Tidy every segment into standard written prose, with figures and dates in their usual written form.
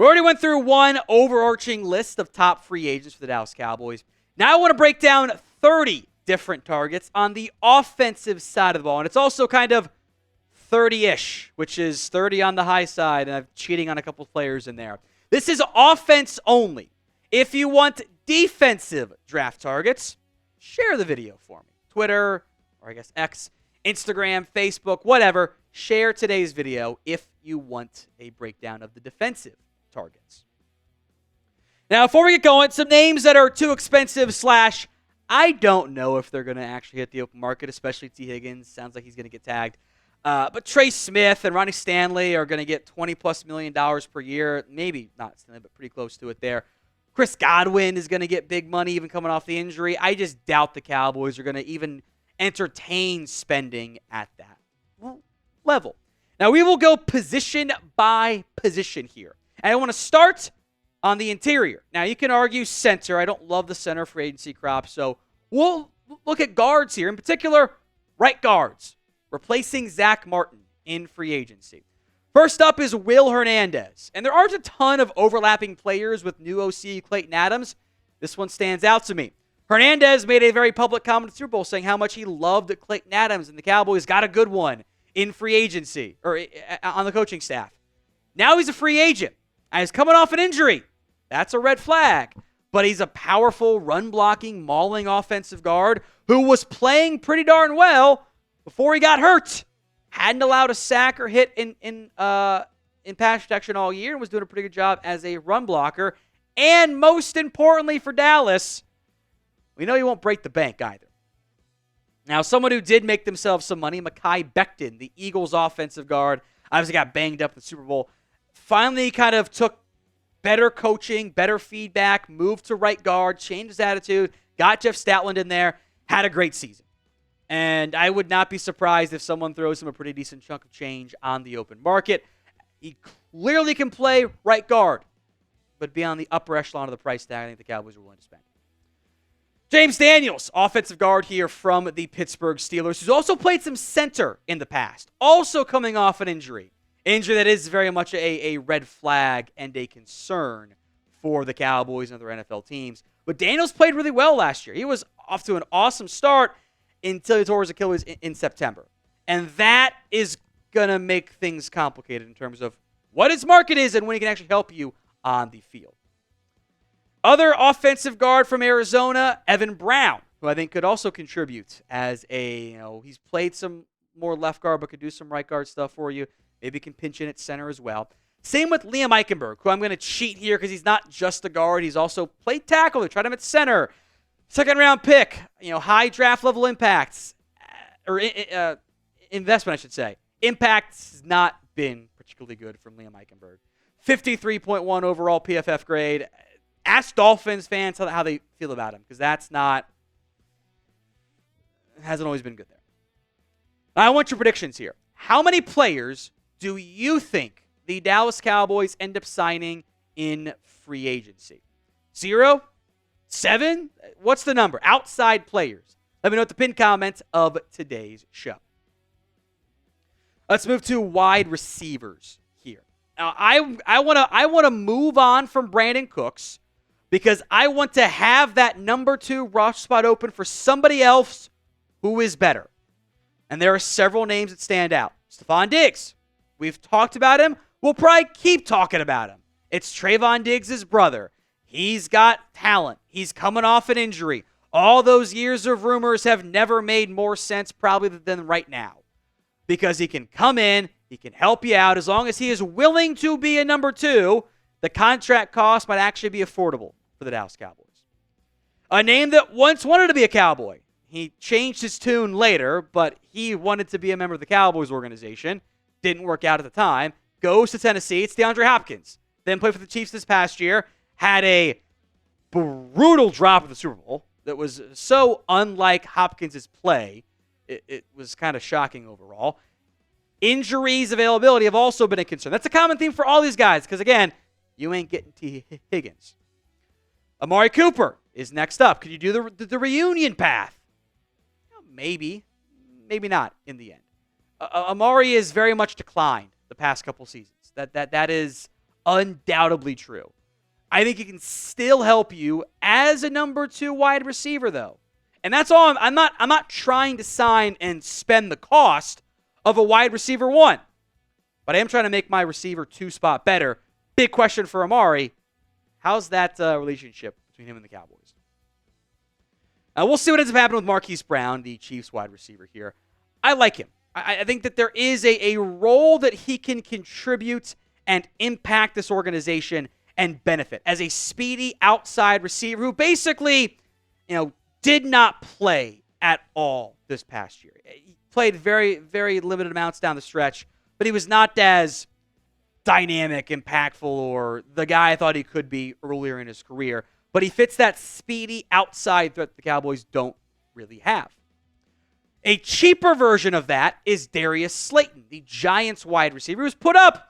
We already went through one overarching list of top free agents for the Dallas Cowboys. Now I want to break down 30 different targets on the offensive side of the ball. And it's also kind of 30-ish, which is 30 on the high side, and I'm cheating on a couple players in there. This is offense only. If you want defensive draft targets, share the video for me. Twitter, or I guess X, Instagram, Facebook, whatever. Share today's video if you want a breakdown of the defensive targets. Now, before we get going, some names that are too expensive / I don't know if they're going to actually hit the open market, especially T. Higgins. Sounds like he's going to get tagged. But Trey Smith and Ronnie Stanley are going to get $20+ million per year. Maybe not Stanley, but pretty close to it there. Chris Godwin is going to get big money even coming off the injury. I just doubt the Cowboys are going to even entertain spending at that level. Now, we will go position by position here. And I want to start on the interior. Now, you can argue center. I don't love the center free agency crop, so we'll look at guards here. In particular, right guards, replacing Zach Martin in free agency. First up is Will Hernandez. And there aren't a ton of overlapping players with new OC Clayton Adams. This one stands out to me. Hernandez made a very public comment at the Super Bowl saying how much he loved Clayton Adams, and the Cowboys got a good one in free agency, or on the coaching staff. Now he's a free agent, and he's coming off an injury. That's a red flag. But he's a powerful, run-blocking, mauling offensive guard who was playing pretty darn well before he got hurt. Hadn't allowed a sack or hit in pass protection all year and was doing a pretty good job as a run blocker. And most importantly for Dallas, we know he won't break the bank either. Now, someone who did make themselves some money, Mekhi Becton, the Eagles offensive guard, obviously got banged up in the Super Bowl, finally kind of took better coaching, better feedback, moved to right guard, changed his attitude, got Jeff Stoutland in there, had a great season. And I would not be surprised if someone throws him a pretty decent chunk of change on the open market. He clearly can play right guard, but be on the upper echelon of the price tag I think the Cowboys are willing to spend. James Daniels, offensive guard here from the Pittsburgh Steelers, who's also played some center in the past, also coming off an injury. Injury that is very much a red flag and a concern for the Cowboys and other NFL teams. But Daniels played really well last year. He was off to an awesome start until he tore his Achilles in September. And that is going to make things complicated in terms of what his market is and when he can actually help you on the field. Other offensive guard from Arizona, Evan Brown, who I think could also contribute as he's played some more left guard but could do some right guard stuff for you. Maybe can pinch in at center as well. Same with Liam Eichenberg, who I'm going to cheat here because he's not just a guard. He's also played tackle. They tried him at center. Second-round pick, high draft-level impacts, or investment, I should say. Impact has not been particularly good from Liam Eichenberg. 53.1 overall PFF grade. Ask Dolphins fans how they feel about him, because hasn't always been good there. Now, I want your predictions here. How many players do you think the Dallas Cowboys end up signing in free agency? 0? 7? What's the number? Outside players. Let me know at the pinned comment of today's show. Let's move to wide receivers here. Now, I want to move on from Brandon Cooks because I want to have that number 2 rush spot open for somebody else who is better. And there are several names that stand out. Stefon Diggs. We've talked about him. We'll probably keep talking about him. It's Trayvon Diggs' brother. He's got talent. He's coming off an injury. All those years of rumors have never made more sense probably than right now. Because he can come in, he can help you out. As long as he is willing to be a number 2, the contract cost might actually be affordable for the Dallas Cowboys. A name that once wanted to be a Cowboy. He changed his tune later, but he wanted to be a member of the Cowboys organization. Didn't work out at the time. Goes to Tennessee. It's DeAndre Hopkins. Then played for the Chiefs this past year. Had a brutal drop at the Super Bowl that was so unlike Hopkins' play. It was kind of shocking overall. Injuries, availability have also been a concern. That's a common theme for all these guys because, again, you ain't getting T. Higgins. Amari Cooper is next up. Could you do the reunion path? Maybe. Maybe not in the end. Amari is very much declined the past couple seasons. That is undoubtedly true. I think he can still help you as a number 2 wide receiver, though. And that's all. I'm not trying to sign and spend the cost of a wide receiver 1. But I am trying to make my receiver 2 spot better. Big question for Amari. How's that relationship between him and the Cowboys? We'll see what ends up happening with Marquise Brown, the Chiefs wide receiver here. I like him. I think that there is a role that he can contribute and impact this organization and benefit as a speedy outside receiver who basically, did not play at all this past year. He played very, very limited amounts down the stretch, but he was not as dynamic, impactful, or the guy I thought he could be earlier in his career. But he fits that speedy outside threat the Cowboys don't really have. A cheaper version of that is Darius Slayton, the Giants wide receiver, who's put up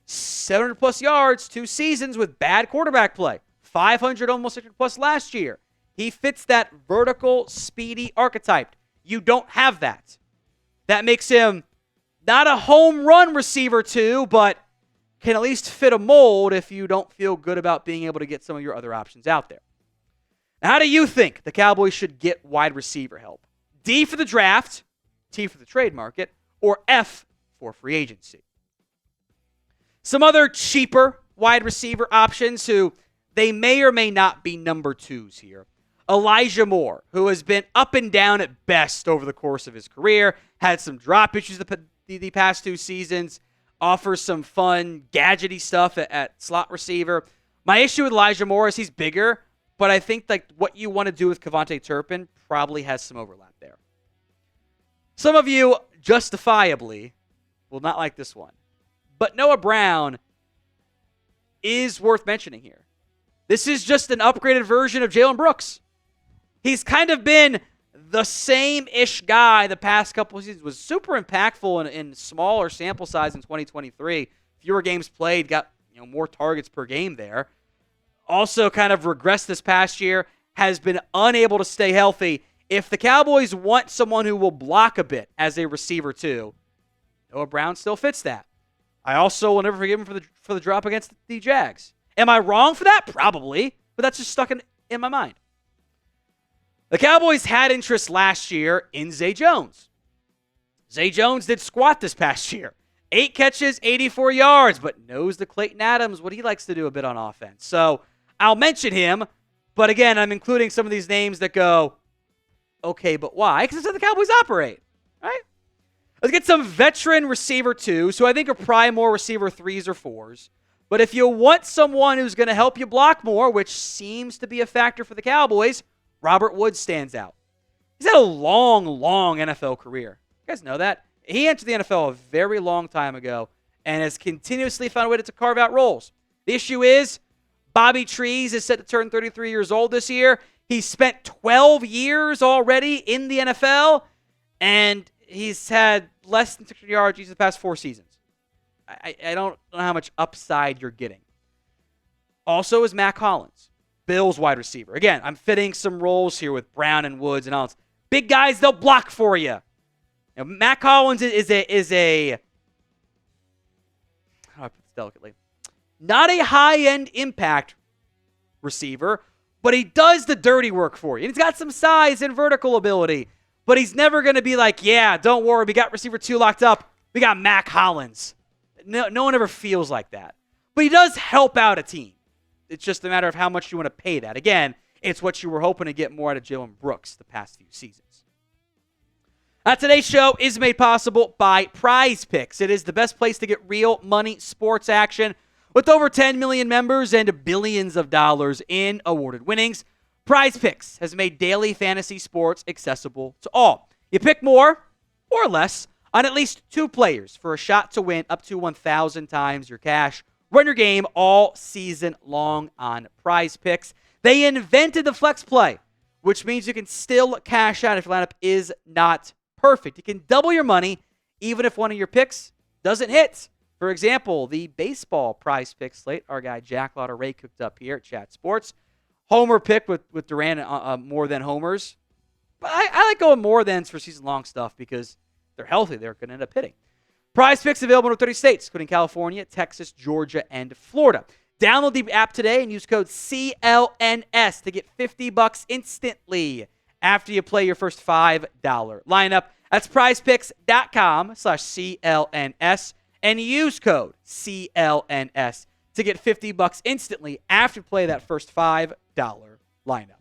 700-plus yards 2 seasons with bad quarterback play. 500, almost 600-plus last year. He fits that vertical, speedy archetype. You don't have that. That makes him not a home run receiver 2, but can at least fit a mold if you don't feel good about being able to get some of your other options out there. Now, how do you think the Cowboys should get wide receiver help? D for the draft, T for the trade market, or F for free agency? Some other cheaper wide receiver options who they may or may not be number 2s here. Elijah Moore, who has been up and down at best over the course of his career, had some drop issues the past 2 seasons, offers some fun, gadgety stuff at slot receiver. My issue with Elijah Moore is he's bigger, but I think what you want to do with Kevontae Turpin probably has some overlap there. Some of you, justifiably, will not like this one. But Noah Brown is worth mentioning here. This is just an upgraded version of Jalen Brooks. He's kind of been the same-ish guy the past couple of seasons. Was super impactful in smaller sample size in 2023. Fewer games played, got more targets per game there. Also kind of regressed this past year, has been unable to stay healthy. If the Cowboys want someone who will block a bit as a receiver too, Noah Brown still fits that. I also will never forgive him for the drop against the Jags. Am I wrong for that? Probably, but that's just stuck in my mind. The Cowboys had interest last year in Zay Jones. Zay Jones did squat this past year. 8 catches, 84 yards, but knows the Clayton Adams, what he likes to do a bit on offense. So I'll mention him, but again, I'm including some of these names that go, okay, but why? Because that's how the Cowboys operate, right? Let's get some veteran receiver 2s, who I think are probably more receiver 3s or 4s. But if you want someone who's going to help you block more, which seems to be a factor for the Cowboys, Robert Woods stands out. He's had a long, long NFL career. You guys know that? He entered the NFL a very long time ago and has continuously found a way to carve out roles. The issue is Bobby Trees is set to turn 33 years old this year. He's spent 12 years already in the NFL, and he's had less than 600 yards each of the past 4 seasons. I don't know how much upside you're getting. Also is Mack Hollins, Bills wide receiver. Again, I'm fitting some roles here with Brown and Woods and Hollins. Big guys, they'll block for you. Now, Mack Hollins is a how do I put this delicately? Not a high-end impact receiver, but he does the dirty work for you. And he's got some size and vertical ability, but he's never going to be like, yeah, don't worry, we got receiver 2 locked up. We got Mack Hollins. No one ever feels like that. But he does help out a team. It's just a matter of how much you want to pay that. Again, it's what you were hoping to get more out of Jalen Brooks the past few seasons. Today's show is made possible by Prize Picks. It is the best place to get real money sports action. With over 10 million members and billions of dollars in awarded winnings, Prize Picks has made daily fantasy sports accessible to all. You pick more or less on at least 2 players for a shot to win up to 1,000 times your cash. Run your game all season long on Prize Picks. They invented the flex play, which means you can still cash out if your lineup is not perfect. You can double your money even if one of your picks doesn't hit. For example, the baseball Prize Pick slate, our guy Jack Lauder-Ray cooked up here at Chat Sports. Homer pick with Durant more than homers. But I like going more thans for season-long stuff because they're healthy. They're going to end up hitting. Prize Picks available in 30 states, including California, Texas, Georgia, and Florida. Download the app today and use code CLNS to get $50 instantly after you play your first $5 lineup. That's prizepicks.com/CLNS and use code CLNS to get $50 instantly after you play that first $5 lineup.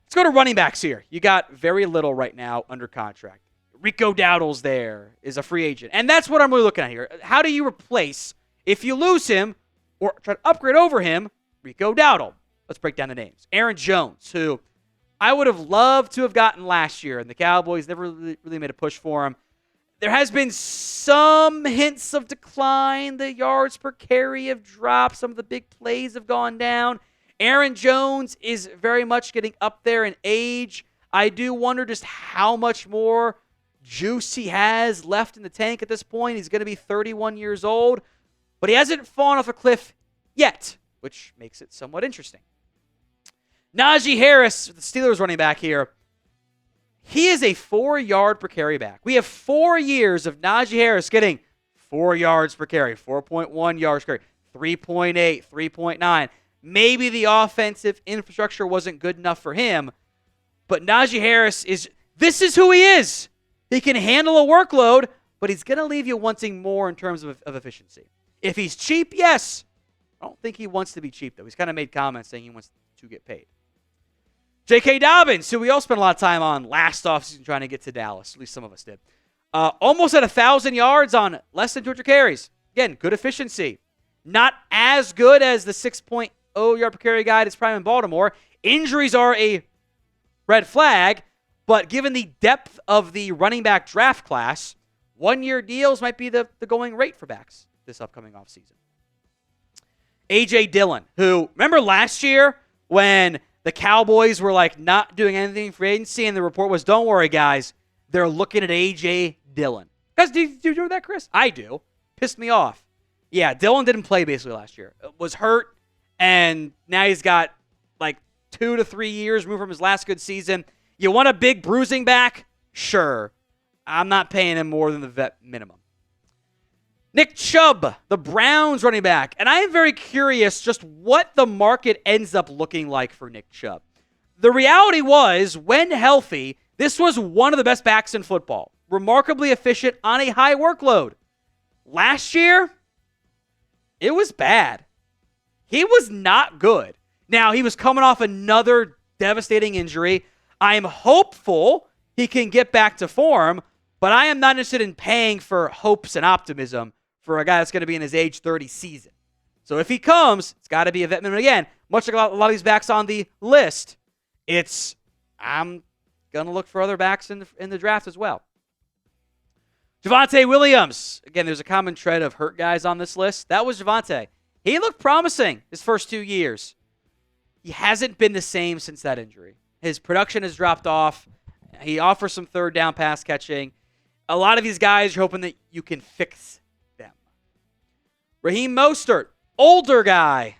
Let's go to running backs here. You got very little right now under contract. Rico Dowdle's there, is a free agent. And that's what I'm really looking at here. How do you replace, if you lose him or try to upgrade over him, Rico Dowdle? Let's break down the names. Aaron Jones, who I would have loved to have gotten last year, and the Cowboys never really made a push for him. There has been some hints of decline. The yards per carry have dropped. Some of the big plays have gone down. Aaron Jones is very much getting up there in age. I do wonder just how much more juice he has left in the tank at this point. He's going to be 31 years old, but he hasn't fallen off a cliff yet, which makes it somewhat interesting. Najee Harris, the Steelers running back here, he is a 4-yard per carry back. We have 4 years of Najee Harris getting 4 yards per carry, 4.1 yards per carry, 3.8, 3.9. Maybe the offensive infrastructure wasn't good enough for him, but Najee Harris this is who he is. He can handle a workload, but he's going to leave you wanting more in terms of efficiency. If he's cheap, yes. I don't think he wants to be cheap, though. He's kind of made comments saying he wants to get paid. J.K. Dobbins, who we all spent a lot of time on last offseason trying to get to Dallas. At least some of us did. Almost at 1,000 yards on less than 200 carries. Again, good efficiency. Not as good as the 6.0 yard per carry guy that's prime in Baltimore. Injuries are a red flag. But given the depth of the running back draft class, 1-year deals might be the going rate for backs this upcoming offseason. A.J. Dillon, who, remember last year when the Cowboys were like not doing anything for agency and the report was, don't worry, guys, they're looking at A.J. Dillon. Guys, do you remember that, Chris? I do. Pissed me off. Yeah, Dillon didn't play basically last year. Was hurt, and now he's got like 2 to 3 years removed from his last good season. You want a big bruising back? Sure. I'm not paying him more than the vet minimum. Nick Chubb, the Browns running back. And I am very curious just what the market ends up looking like for Nick Chubb. The reality was, when healthy, this was one of the best backs in football. Remarkably efficient on a high workload. Last year, it was bad. He was not good. Now, he was coming off another devastating injury. I am hopeful he can get back to form, but I am not interested in paying for hopes and optimism for a guy that's going to be in his age 30 season. So if he comes, it's got to be a vet minimum. Again, much like a lot of these backs on the list, I'm going to look for other backs in the draft as well. Javonte Williams. Again, there's a common thread of hurt guys on this list. That was Javonte. He looked promising his first 2 years. He hasn't been the same since that injury. His production has dropped off. He offers some third down pass catching. A lot of these guys, you're hoping that you can fix them. Raheem Mostert, older guy,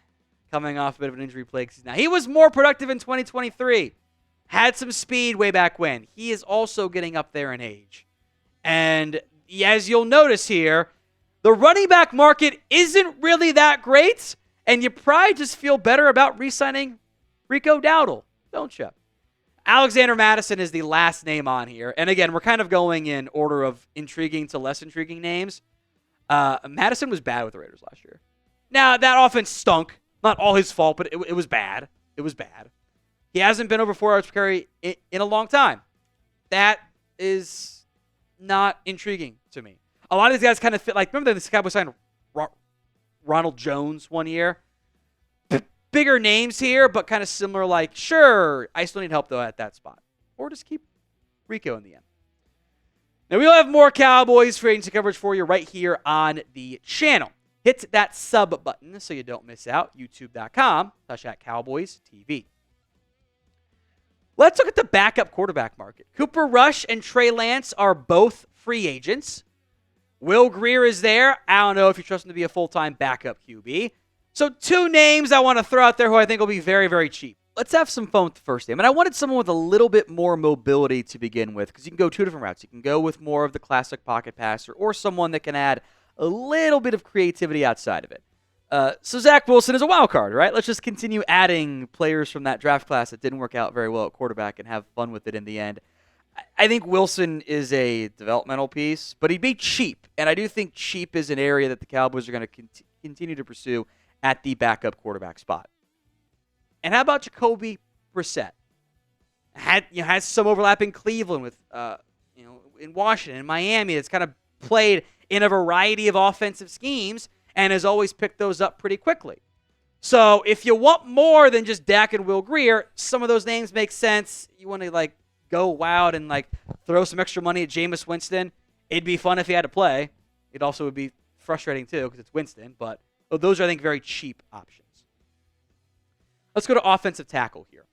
coming off a bit of an injury plague season. Now, he was more productive in 2023. Had some speed way back when. He is also getting up there in age. And as you'll notice here, the running back market isn't really that great, and you probably just feel better about re-signing Rico Dowdle, don't you? Alexander Mattison is the last name on here. And again, we're kind of going in order of intriguing to less intriguing names. Mattison was bad with the Raiders last year. Now, that offense stunk. Not all his fault, but it was bad. It was bad. He hasn't been over 4 yards per carry in a long time. That is not intriguing to me. A lot of these guys kind of fit, like, remember the Cowboys signed Ronald Jones one year? Bigger names here, but kind of similar, like, sure, I still need help, though, at that spot. Or just keep Rico in the end. Now, we'll have more Cowboys free agency coverage for you right here on the channel. Hit that sub button so you don't miss out. YouTube.com/@CowboysTV. Let's look at the backup quarterback market. Cooper Rush and Trey Lance are both free agents. Will Grier is there. I don't know if you trust him to be a full-time backup QB. So 2 names I want to throw out there who I think will be very, very cheap. let's have some fun with the first name. And I wanted someone with a little bit more mobility to begin with, because you can go two different routes. You can go with more of the classic pocket passer, or someone that can add a little bit of creativity outside of it. So Zach Wilson is a wild card, right? Let's just continue adding players from that draft class that didn't work out very well at quarterback and have fun with it in the end. I think Wilson is a developmental piece, but he'd be cheap. And I do think cheap is an area that the Cowboys are going to continue to pursue at the backup quarterback spot. And how about Jacoby Brissett? Has some overlap in Cleveland with in Washington and Miami. It's kind of played in a variety of offensive schemes and has always picked those up pretty quickly. So if you want more than just Dak and Will Grier, some of those names make sense. You want to go wild and throw some extra money at Jameis Winston. It'd be fun if he had to play. It also would be frustrating too because it's Winston. But those are, I think, very cheap options. Let's go to offensive tackle here.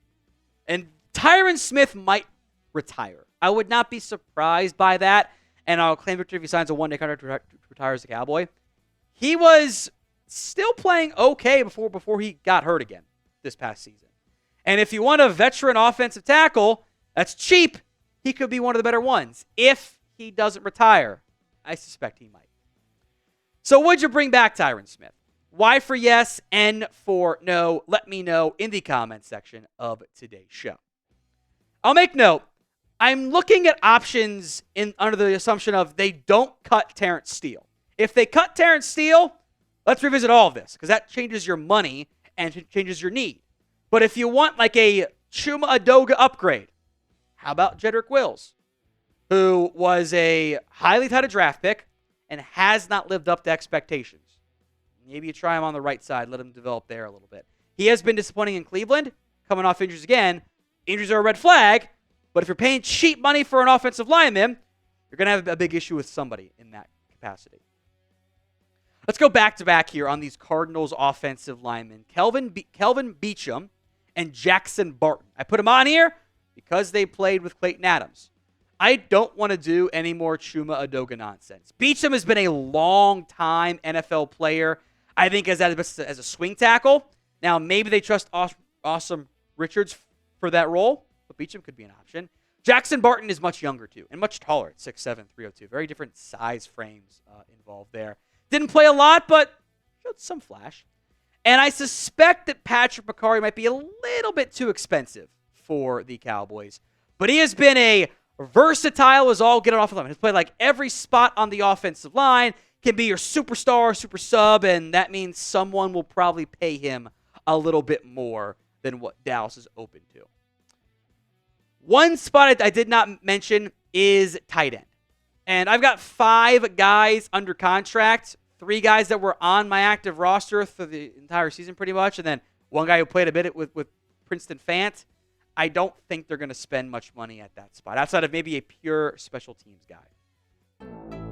And Tyron Smith might retire. I would not be surprised by that. And I'll claim victory if he signs a one-day contract to retire as a Cowboy. He was still playing okay before he got hurt again this past season. And if you want a veteran offensive tackle that's cheap, he could be one of the better ones. If he doesn't retire, I suspect he might. So would you bring back Tyron Smith? Y for yes, N for no. Let me know in the comments section of today's show. I'll make note. I'm looking at options under the assumption of they don't cut Terrence Steele. If they cut Terrence Steele, let's revisit all of this because that changes your money and changes your need. But if you want a Chuma Adoga upgrade, how about Jedrick Wills, who was a highly touted draft pick and has not lived up to expectations? Maybe you try him on the right side, let him develop there a little bit. He has been disappointing in Cleveland, coming off injuries again. Injuries are a red flag, but if you're paying cheap money for an offensive lineman, you're going to have a big issue with somebody in that capacity. Let's go back-to-back here on these Cardinals offensive linemen. Kelvin Beachum and Jackson Barton. I put them on here because they played with Clayton Adams. I don't want to do any more Chuma Adoga nonsense. Beachum has been a long-time NFL player. I think as a swing tackle. Now, maybe they trust Awesome Richards for that role, but Beachum could be an option. Jackson Barton is much younger, too, and much taller at 6'7", 302. Very different size frames involved there. Didn't play a lot, but showed some flash. And I suspect that Patrick Mekhi might be a little bit too expensive for the Cowboys. But he has been a versatile as all get it off the line. He's played every spot on the offensive line. Can be your superstar, super sub, and that means someone will probably pay him a little bit more than what Dallas is open to. One spot I did not mention is tight end. And I've got 5 guys under contract, 3 guys that were on my active roster for the entire season pretty much, and then one guy who played a bit with Princeton Fant. I don't think they're going to spend much money at that spot, outside of maybe a pure special teams guy.